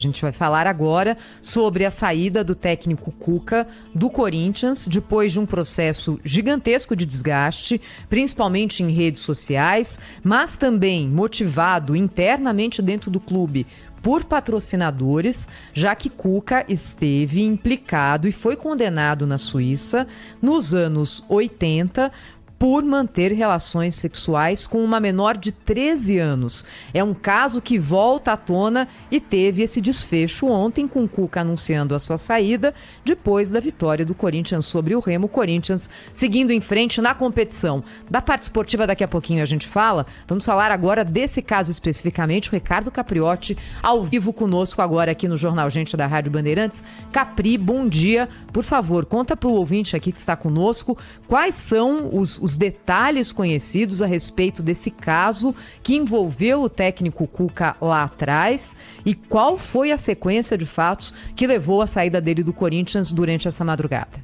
A gente vai falar agora sobre a saída do técnico Cuca do Corinthians, depois de um processo gigantesco de desgaste, principalmente em redes sociais, mas também motivado internamente dentro do clube por patrocinadores, já que Cuca esteve implicado e foi condenado na Suíça nos anos 80 por manter relações sexuais com uma menor de 13 anos. É um caso que volta à tona e teve esse desfecho ontem, com o Cuca anunciando a sua saída depois da vitória do Corinthians sobre o Remo. Corinthians seguindo em frente na competição. Da parte esportiva daqui a pouquinho a gente fala. Vamos falar agora desse caso especificamente. O Ricardo Capriotti ao vivo conosco agora aqui no Jornal Gente da Rádio Bandeirantes. Capri, bom dia. Por favor, conta para o ouvinte aqui que está conosco quais são os detalhes conhecidos a respeito desse caso que envolveu o técnico Cuca lá atrás e qual foi a sequência de fatos que levou à saída dele do Corinthians durante essa madrugada.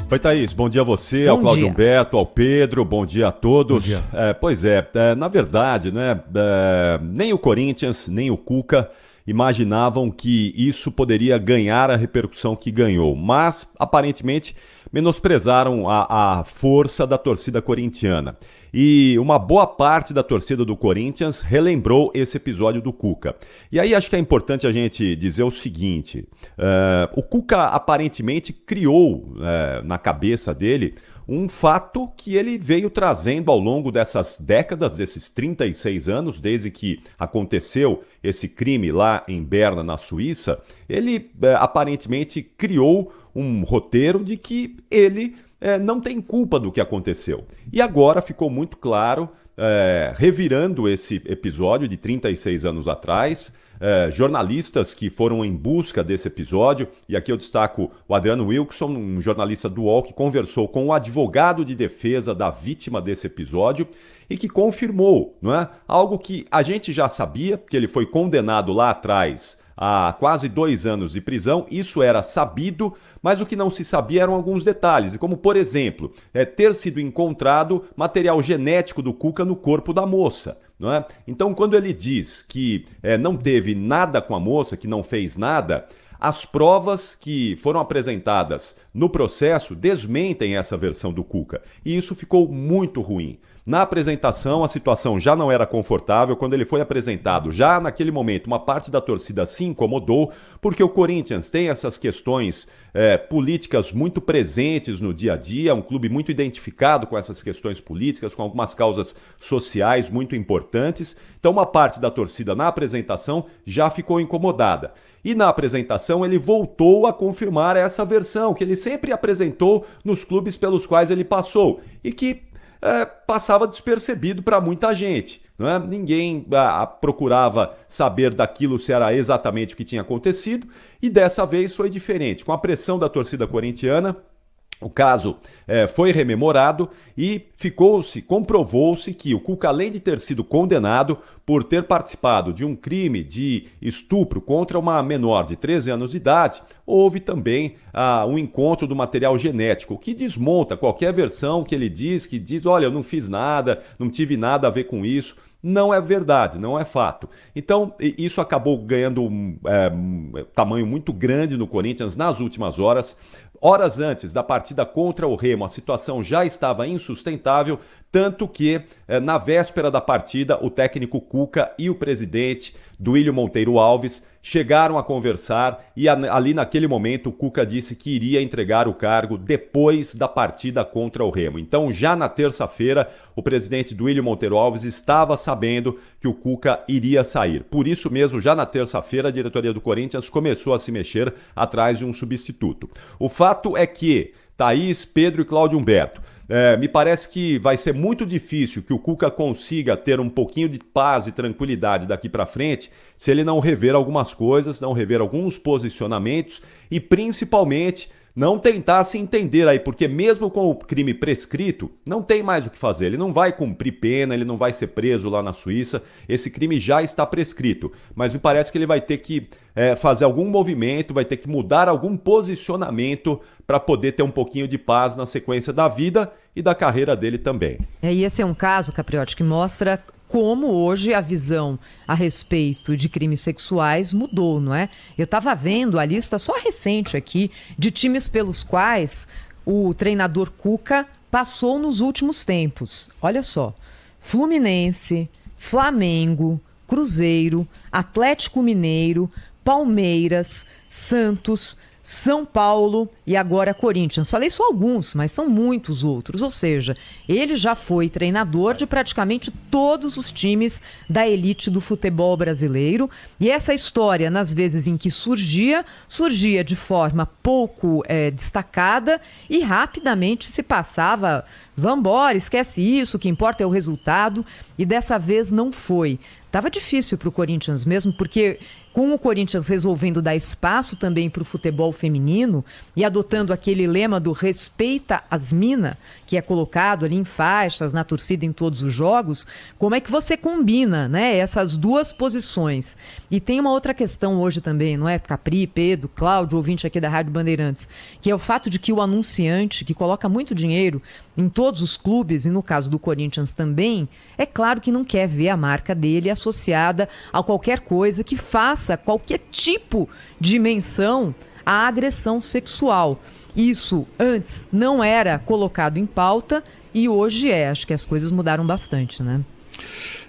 Oi, Thaís, bom dia a você, ao Cláudio Humberto, ao Pedro, bom dia a todos. Bom dia. Pois é, na verdade, né, nem o Corinthians, nem o Cuca imaginavam que isso poderia ganhar a repercussão que ganhou, mas aparentemente menosprezaram a força da torcida corintiana. E uma boa parte da torcida do Corinthians relembrou esse episódio do Cuca. E aí acho que é importante a gente dizer o seguinte, o Cuca aparentemente criou na cabeça dele um fato que ele veio trazendo ao longo dessas décadas, desses 36 anos, desde que aconteceu esse crime lá em Berna, na Suíça. Ele aparentemente criou um roteiro de que ele não tem culpa do que aconteceu. E agora ficou muito claro, revirando esse episódio de 36 anos atrás, jornalistas que foram em busca desse episódio, e aqui eu destaco o Adriano Wilson, um jornalista do UOL, que conversou com o advogado de defesa da vítima desse episódio e que confirmou, não é? Algo que a gente já sabia, que ele foi condenado lá atrás a quase 2 anos de prisão, isso era sabido, mas o que não se sabia eram alguns detalhes, como, por exemplo, ter sido encontrado material genético do Cuca no corpo da moça. Não é? Então, quando ele diz que não teve nada com a moça, que não fez nada, as provas que foram apresentadas no processo desmentem essa versão do Cuca. E isso ficou muito ruim. Na apresentação, a situação já não era confortável. Quando ele foi apresentado, já naquele momento, uma parte da torcida se incomodou, porque o Corinthians tem essas questões políticas muito presentes no dia a dia, um clube muito identificado com essas questões políticas, com algumas causas sociais muito importantes. Então, uma parte da torcida na apresentação já ficou incomodada. E na apresentação ele voltou a confirmar essa versão que ele sempre apresentou nos clubes pelos quais ele passou e que passava despercebido para muita gente. Não é? Ninguém procurava saber daquilo se era exatamente o que tinha acontecido, e dessa vez foi diferente. Com a pressão da torcida corintiana, o caso foi rememorado e comprovou-se que o Cuca, além de ter sido condenado por ter participado de um crime de estupro contra uma menor de 13 anos de idade, houve também um encontro do material genético, que desmonta qualquer versão que ele diz, olha, eu não fiz nada, não tive nada a ver com isso. Não é verdade, não é fato. Então, isso acabou ganhando um tamanho muito grande no Corinthians nas últimas horas. Horas antes da partida contra o Remo, a situação já estava insustentável, tanto que, na véspera da partida, o técnico Cuca e o presidente Duílio Monteiro Alves chegaram a conversar e ali naquele momento o Cuca disse que iria entregar o cargo depois da partida contra o Remo. Então, já na terça-feira, o presidente Duílio Monteiro Alves estava sabendo que o Cuca iria sair. Por isso mesmo, já na terça-feira, a diretoria do Corinthians começou a se mexer atrás de um substituto. O fato é que Thaís, Pedro e Cláudio Humberto, me parece que vai ser muito difícil que o Cuca consiga ter um pouquinho de paz e tranquilidade daqui para frente se ele não rever algumas coisas, não rever alguns posicionamentos e principalmente não tentar se entender aí, porque mesmo com o crime prescrito, não tem mais o que fazer. Ele não vai cumprir pena, ele não vai ser preso lá na Suíça, esse crime já está prescrito. Mas me parece que ele vai ter que fazer algum movimento, vai ter que mudar algum posicionamento para poder ter um pouquinho de paz na sequência da vida e da carreira dele também. E esse é um caso, Capriotti, que mostra como hoje a visão a respeito de crimes sexuais mudou, não é? Eu estava vendo a lista só recente aqui de times pelos quais o treinador Cuca passou nos últimos tempos. Olha só, Fluminense, Flamengo, Cruzeiro, Atlético Mineiro, Palmeiras, Santos, São Paulo e agora Corinthians. Falei só alguns, mas são muitos outros. Ou seja, ele já foi treinador de praticamente todos os times da elite do futebol brasileiro. E essa história, nas vezes em que surgia de forma pouco destacada e rapidamente se passava. Vambora, esquece isso, o que importa é o resultado. E dessa vez não foi. Tava difícil para o Corinthians mesmo, porque com o Corinthians resolvendo dar espaço também para o futebol feminino e adotando aquele lema do respeita as mina, que é colocado ali em faixas, na torcida, em todos os jogos, como é que você combina, né, essas duas posições? E tem uma outra questão hoje também, não é? Capri, Pedro, Cláudio, ouvinte aqui da Rádio Bandeirantes, que é o fato de que o anunciante, que coloca muito dinheiro em todos os clubes, e no caso do Corinthians também, é claro que não quer ver a marca dele associada a qualquer coisa que faça qualquer tipo de menção à agressão sexual. Isso antes não era colocado em pauta e hoje é. Acho que as coisas mudaram bastante, né?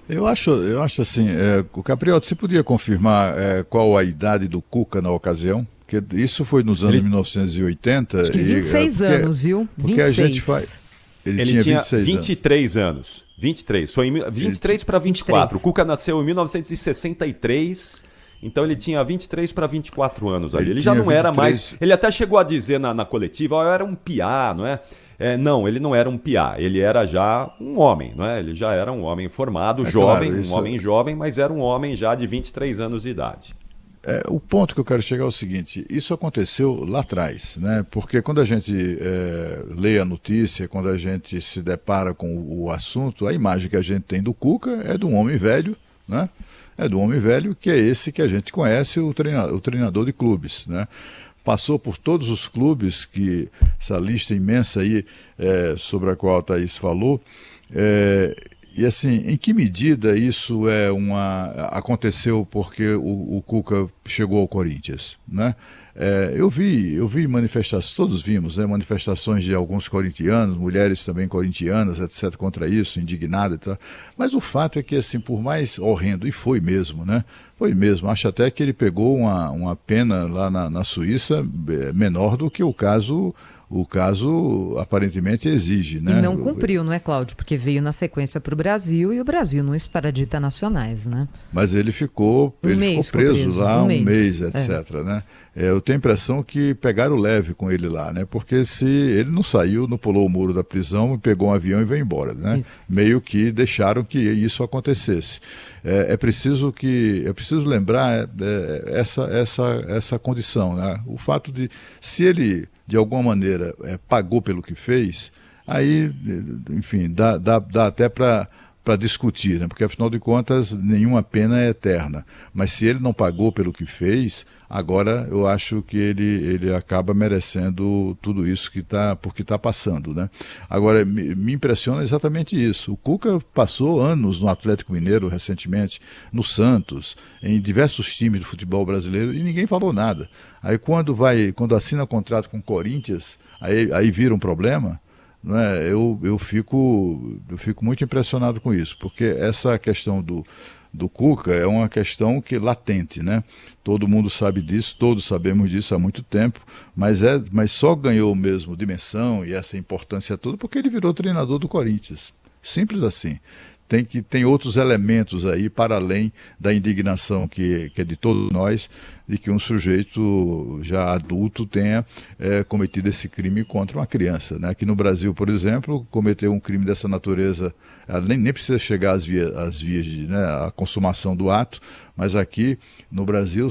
Eu acho assim, o Capriotti, você podia confirmar qual a idade do Cuca na ocasião? Porque isso foi nos anos 1980. Acho que 26 anos, viu? Porque 26. A gente faz... Ele tinha 23 anos. 23. Foi 23 para 24. 23. O Cuca nasceu em 1963, então ele tinha 23 para 24 anos ali. Ele já não 23... era mais... Ele até chegou a dizer na coletiva, eu era um piá, não é? Não, ele não era um piá, ele era já um homem, não é? Ele já era um homem formado, jovem, claro, isso... um homem jovem, mas era um homem já de 23 anos de idade. O ponto que eu quero chegar é o seguinte, isso aconteceu lá atrás, né? Porque quando a gente lê a notícia, quando a gente se depara com o assunto, a imagem que a gente tem do Cuca é de um homem velho, né? É de um homem velho que é esse que a gente conhece, o treinador de clubes, né? Passou por todos os clubes, que essa lista imensa aí sobre a qual a Thaís falou, e assim, em que medida isso aconteceu porque o Cuca chegou ao Corinthians, né? Eu vi manifestações, todos vimos, né, manifestações de alguns corintianos, mulheres também corintianas, etc., contra isso, indignadas e tal. Mas o fato é que, assim, por mais horrendo, e foi mesmo, né? Foi mesmo. Acho até que ele pegou uma pena lá na Suíça menor do que o caso aparentemente exige, né? E não cumpriu, não é, Cláudio? Porque veio na sequência para o Brasil e o Brasil não extradita nacionais, né? Mas ele ficou preso lá um mês, etc., né? Eu tenho a impressão que pegaram leve com ele lá, né? Porque se ele não saiu, não pulou o muro da prisão, pegou um avião e veio embora, né? Isso. Meio que deixaram que isso acontecesse. É preciso lembrar essa condição, né? O fato de, se ele de alguma maneira pagou pelo que fez, aí, enfim, dá até para discutir, né? Porque afinal de contas nenhuma pena é eterna. Mas se ele não pagou pelo que fez, agora eu acho que ele acaba merecendo tudo isso porque está passando, né? Agora, me impressiona exatamente isso. O Cuca passou anos no Atlético Mineiro recentemente, no Santos, em diversos times do futebol brasileiro e ninguém falou nada. Aí quando assina contrato com o Corinthians, aí vira um problema, não é? Eu fico muito impressionado com isso, porque essa questão do Cuca é uma questão latente, né? Todo mundo sabe disso, todos sabemos disso há muito tempo, mas só ganhou mesmo dimensão e essa importância toda porque ele virou treinador do Corinthians. Simples assim. Tem outros elementos aí para além da indignação que é de todos nós, de que um sujeito já adulto tenha cometido esse crime contra uma criança, né? Aqui no Brasil, por exemplo, cometer um crime dessa natureza, nem precisa chegar às vias de, né, a consumação do ato, mas aqui no Brasil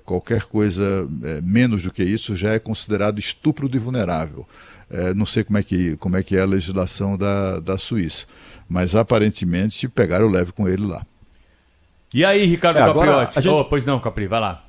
qualquer coisa menos do que isso já é considerado estupro de vulnerável. Não sei como é que é a legislação da Suíça, mas aparentemente pegaram leve com ele lá. E aí, Ricardo Capriotti? Pois não, Capri, vai lá.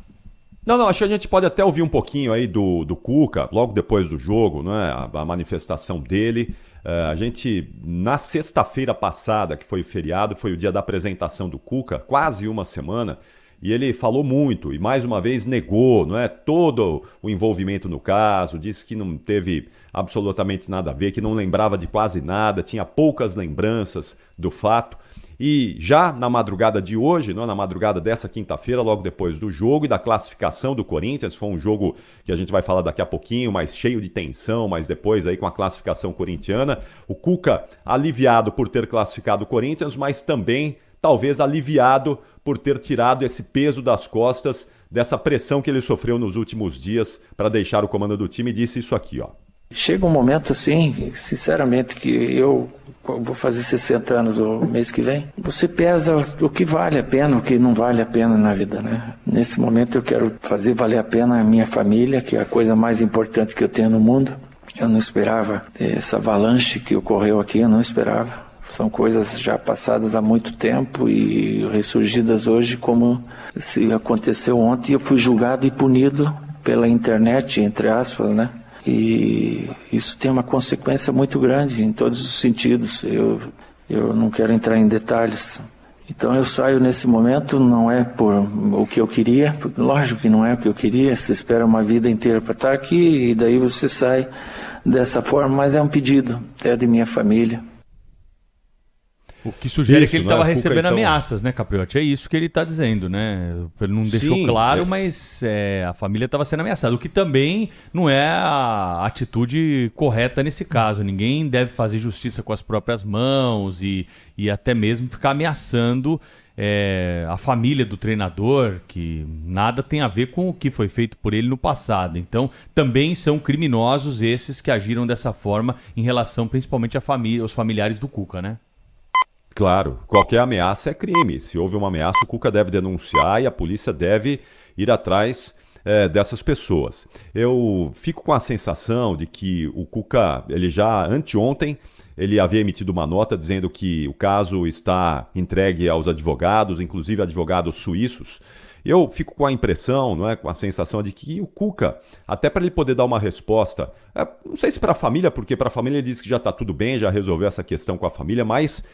Não, acho que a gente pode até ouvir um pouquinho aí do Cuca, logo depois do jogo, né? A manifestação dele. A gente, na sexta-feira passada, que foi feriado, foi o dia da apresentação do Cuca, quase uma semana, e ele falou muito e mais uma vez negou, não é, todo o envolvimento no caso, disse que não teve absolutamente nada a ver, que não lembrava de quase nada, tinha poucas lembranças do fato. E já na madrugada de hoje, na madrugada dessa quinta-feira, logo depois do jogo e da classificação do Corinthians, foi um jogo que a gente vai falar daqui a pouquinho, mais cheio de tensão, mas depois aí com a classificação corintiana, o Cuca aliviado por ter classificado o Corinthians, mas também talvez aliviado por ter tirado esse peso das costas dessa pressão que ele sofreu nos últimos dias para deixar o comando do time, e disse isso aqui, ó. Chega um momento assim, sinceramente, que eu vou fazer 60 anos o mês que vem. Você pesa o que vale a pena, o que não vale a pena na vida, né? Nesse momento eu quero fazer valer a pena a minha família, que é a coisa mais importante que eu tenho no mundo. Eu não esperava essa avalanche que ocorreu aqui, eu não esperava. São coisas já passadas há muito tempo e ressurgidas hoje como se aconteceu ontem. Eu fui julgado e punido pela internet, entre aspas, né? E isso tem uma consequência muito grande em todos os sentidos. Eu não quero entrar em detalhes. Então eu saio nesse momento, não é por o que eu queria, lógico que não é o que eu queria, você espera uma vida inteira para estar aqui e daí você sai dessa forma, mas é um pedido, é de minha família. O que sugere que ele estava recebendo ameaças, né, Capriotti? É isso que ele está dizendo, né? Ele não deixou claro, mas a família estava sendo ameaçada. O que também não é a atitude correta nesse caso. Ninguém deve fazer justiça com as próprias mãos e até mesmo ficar ameaçando a família do treinador, que nada tem a ver com o que foi feito por ele no passado. Então, também são criminosos esses que agiram dessa forma em relação principalmente aos familiares do Cuca, né? Claro, qualquer ameaça é crime. Se houve uma ameaça, o Cuca deve denunciar e a polícia deve ir atrás dessas pessoas. Eu fico com a sensação de que o Cuca, ele já anteontem, ele havia emitido uma nota dizendo que o caso está entregue aos advogados, inclusive advogados suíços. Eu fico com a impressão, não é, com a sensação de que o Cuca, até para ele poder dar uma resposta, não sei se para a família, porque para a família ele disse que já está tudo bem, já resolveu essa questão com a família, mas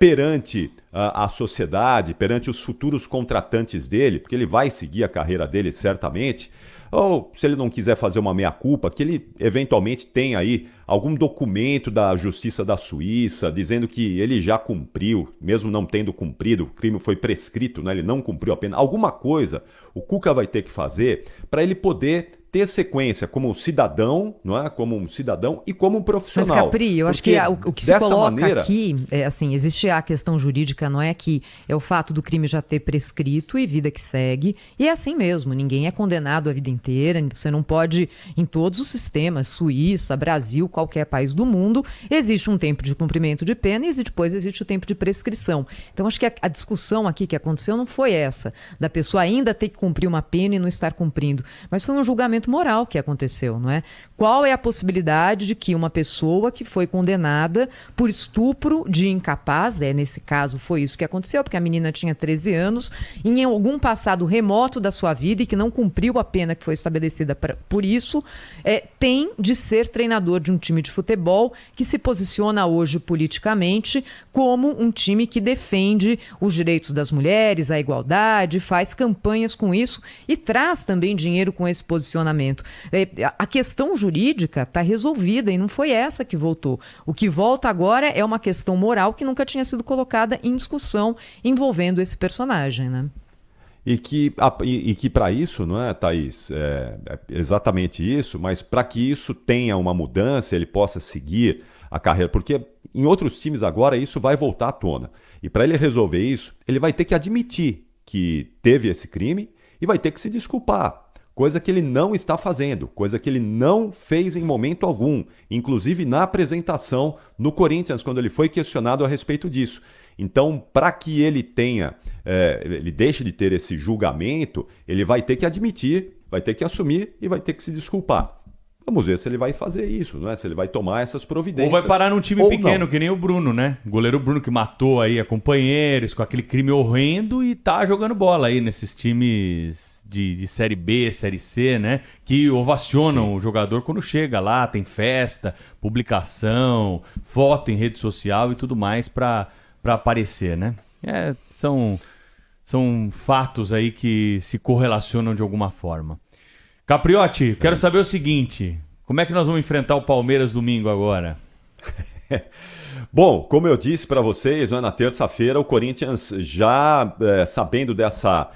perante a sociedade, perante os futuros contratantes dele, porque ele vai seguir a carreira dele certamente, ou se ele não quiser fazer uma meia-culpa, que ele eventualmente tenha aí algum documento da Justiça da Suíça dizendo que ele já cumpriu, mesmo não tendo cumprido, o crime foi prescrito, né? Ele não cumpriu a pena. Alguma coisa o Cuca vai ter que fazer para ele poder ter sequência como cidadão, não é? Como um cidadão e como um profissional. Mas, Capri, eu acho que o que se coloca aqui, assim, existe a questão jurídica, não é, que é o fato do crime já ter prescrito e vida que segue, e é assim mesmo, ninguém é condenado a vida inteira, você não pode, em todos os sistemas, Suíça, Brasil, qualquer país do mundo, existe um tempo de cumprimento de pena e depois existe o tempo de prescrição. Então, acho que a discussão aqui que aconteceu não foi essa, da pessoa ainda ter que cumprir uma pena e não estar cumprindo, mas foi um julgamento moral que aconteceu, não é? Qual é a possibilidade de que uma pessoa que foi condenada por estupro de incapaz, nesse caso foi isso que aconteceu, porque a menina tinha 13 anos, em algum passado remoto da sua vida e que não cumpriu a pena que foi estabelecida por isso, tem de ser treinador de um time de futebol que se posiciona hoje politicamente como um time que defende os direitos das mulheres, a igualdade, faz campanhas com isso e traz também dinheiro com esse posicionamento. A questão jurídica está resolvida e não foi essa que voltou. O que volta agora é uma questão moral que nunca tinha sido colocada em discussão envolvendo esse personagem, né? E que para isso, não é, Thaís? É exatamente isso, mas para que isso tenha uma mudança, ele possa seguir a carreira, porque em outros times agora isso vai voltar à tona. E para ele resolver isso, ele vai ter que admitir que teve esse crime e vai ter que se desculpar. Coisa que ele não está fazendo, coisa que ele não fez em momento algum, inclusive na apresentação no Corinthians, quando ele foi questionado a respeito disso. Então, para que ele ele deixe de ter esse julgamento, ele vai ter que admitir, vai ter que assumir e vai ter que se desculpar. Vamos ver se ele vai fazer isso, né? Se ele vai tomar essas providências. Ou vai parar num time pequeno, não. Que nem o Bruno, né? O goleiro Bruno que matou aí a companheiros com aquele crime horrendo e tá jogando bola aí nesses times de Série B, Série C, né? Que ovacionam o jogador quando chega lá, tem festa, publicação, foto em rede social e tudo mais pra aparecer, né? São fatos aí que se correlacionam de alguma forma. Capriotti, quero saber o seguinte, como é que nós vamos enfrentar o Palmeiras domingo agora? Bom, como eu disse para vocês, né, na terça-feira o Corinthians já sabendo dessa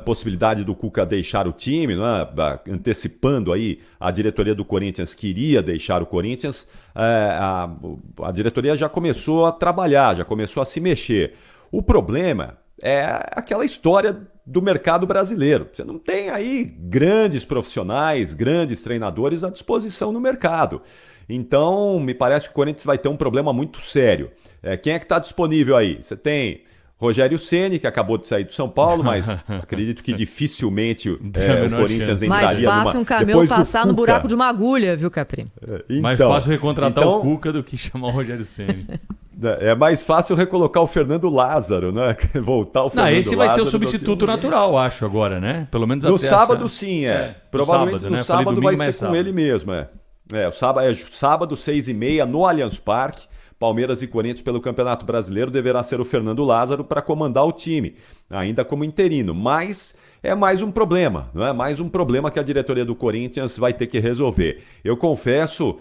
possibilidade do Cuca deixar o time, né, antecipando aí a diretoria do Corinthians que iria deixar o Corinthians, a diretoria já começou a trabalhar, já começou a se mexer. O problema é aquela história do mercado brasileiro. Você não tem aí grandes profissionais, grandes treinadores à disposição no mercado. Então, me parece que o Corinthians vai ter um problema muito sério. Quem é que está disponível aí? Você tem Rogério Ceni, que acabou de sair do São Paulo, mas acredito que dificilmente o Corinthians entraria mais fácil um camelo passar no buraco de uma agulha, viu, Capri? Mais fácil recontratar o Cuca do que chamar o Rogério Ceni. É mais fácil recolocar o Fernando Lázaro, né? Voltar o Fernando Lázaro. Esse vai ser o substituto natural, acho, agora, né? Pelo menos no sábado, sim, provavelmente no sábado vai ser com ele mesmo, o sábado é sábado, 6h30, no Allianz Parque. Palmeiras e Corinthians pelo Campeonato Brasileiro deverá ser o Fernando Lázaro para comandar o time, ainda como interino. Mas é mais um problema, não é? Mais um problema que a diretoria do Corinthians vai ter que resolver. Eu confesso,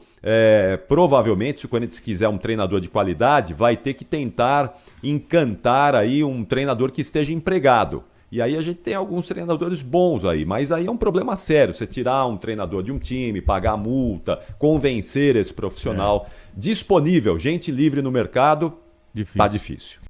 provavelmente, se o Corinthians quiser um treinador de qualidade, vai ter que tentar encantar aí um treinador que esteja empregado. E aí a gente tem alguns treinadores bons aí, mas aí é um problema sério, você tirar um treinador de um time, pagar multa, convencer esse profissional disponível, gente livre no mercado, tá difícil.